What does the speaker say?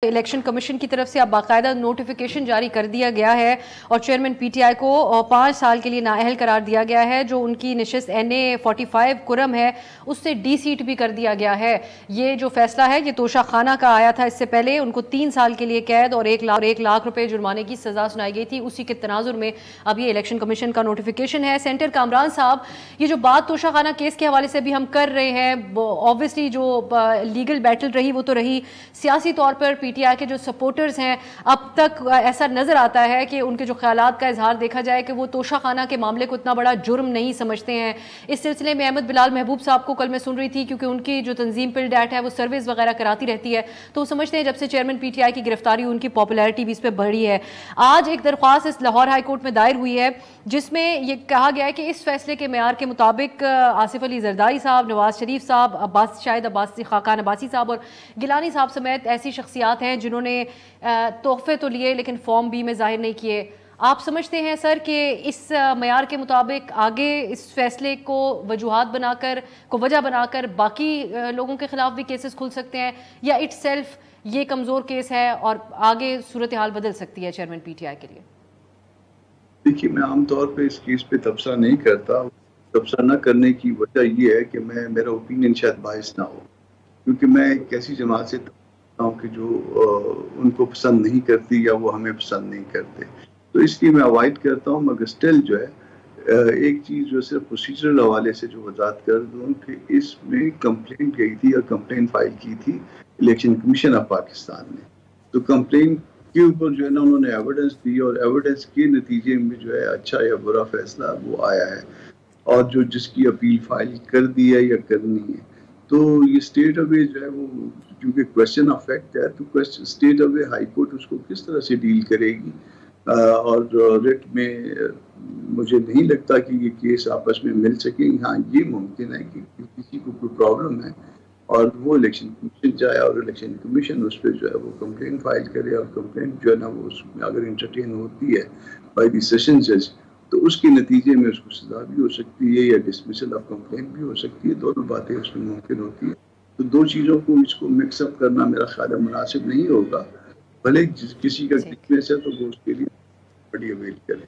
Election commission की तरफ से अब बाकायदा नोटिफिकेशन जारी कर दिया गया है और चेयरमैन पीटीआई को 5 साल के लिए नाअहल करार दिया गया है। जो उनकी नशिस्त NA 45 कुरम है उससे डी सीट भी कर दिया गया है। ये जो फैसला है ये तोशा खाना का आया था। इससे पहले उनको 3 साल के लिए कैद और 1 लाख रुपए जुर्माने की सजा सुनाई गई थी। उसी के तनाजुर में अब ये इलेक्शन कमीशन का नोटिफिकेशन है। सेंटर कामरान साहब, ये जो बात तोशा खाना केस के हवाले से भी हम कर रहे हैं, ऑब्वियसली जो लीगल बैटल रही वो तो रही, सियासी तौर पर पीटीआई के जो सपोर्टर्स हैं अब तक ऐसा नजर आता है कि उनके जो ख्यालात का इजहार देखा जाए कि वो तोशा खाना के मामले को इतना बड़ा जुर्म नहीं समझते हैं। इस सिलसिले में अहमद बिलाल महबूब साहब को कल मैं सुन रही थी, क्योंकि उनकी जो तंजीम पिल डैट है वो सर्विस वगैरह कराती रहती है, तो वो समझते हैं जब से चेयरमैन पीटीआई की गिरफ्तारी उनकी पॉपुलैरिटी भी इस पर बढ़ी है। आज एक दरख्वास्त इस लाहौर हाई कोर्ट में दायर हुई है जिसमें यह कहा गया है कि इस फैसले के मेयार के मुताबिक आसिफ अली जरदारी साहब, नवाज शरीफ साहब, शायद अब्बासी खाकान अब्बासी साहब और गिलानी साहब समेत ऐसी शख्सियात हैं जिन्होंने तोहफे तो लिए लेकिन फॉर्म बी में जाहिर नहीं किए। आप समझते हैं सर कि इस मयार के मुताबिक आगे इस फैसले को वजह बनाकर बाकी लोगों के खिलाफ भी केसेस खुल सकते हैं, या इटसेल्फ ये कमजोर केस है और आगे सूरत हाल बदल सकती है चेयरमैन पीटीआई के लिए? देखिए, मैं आमतौर पे इस केस पे तबसरा नहीं करता। तबसरा न करने की वजह ये है कि मेरा ओपिनियन शायद बायस ना हो, क्योंकि मैं एक ऐसी जमात से कि जो उनको पसंद नहीं करती या वो हमें पसंद नहीं करते, तो इसलिए मैं अवॉइड करता हूँ। मगर स्टिल जो है एक चीज़ जो सिर्फ प्रोसीजरल हवाले से जो वजाहत कर दूँ कि इसमें कंप्लेंट गई थी और कंप्लेंट फाइल की थी इलेक्शन कमीशन ऑफ पाकिस्तान ने। तो कंप्लेंट के ऊपर जो है ना उन्होंने एविडेंस दी और एविडेंस के नतीजे में जो है अच्छा या बुरा फैसला वो आया है, और जो जिसकी अपील फाइल कर दी है या करनी है, तो ये स्टेट अवे जो है वो क्योंकि क्वेश्चन ऑफ फैक्ट है, तो स्टेट अवे हाई कोर्ट उसको किस तरह से डील करेगी। और रिट में मुझे नहीं लगता कि ये केस आपस में मिल सके। हाँ, ये मुमकिन है कि किसी को कोई प्रॉब्लम है और वो इलेक्शन कमीशन जाए और इलेक्शन कमीशन उस पर जो है वो कंप्लेंट फाइल करे, और कंप्लेंट जो है ना वो उसमें अगर इंटरटेन होती है बाय द सेशन जज तो उसके नतीजे में उसको सजा भी हो सकती है या डिसमिसल ऑफ कंप्लेंट भी हो सकती है। दोनों बातें उसमें मुमकिन होती है। तो दो चीज़ों को इसको मिक्सअप करना मेरा ख्याल है मुनासिब नहीं होगा। भले किसी का वीकनेस है तो वो उसके लिए बड़ी अवेल करें।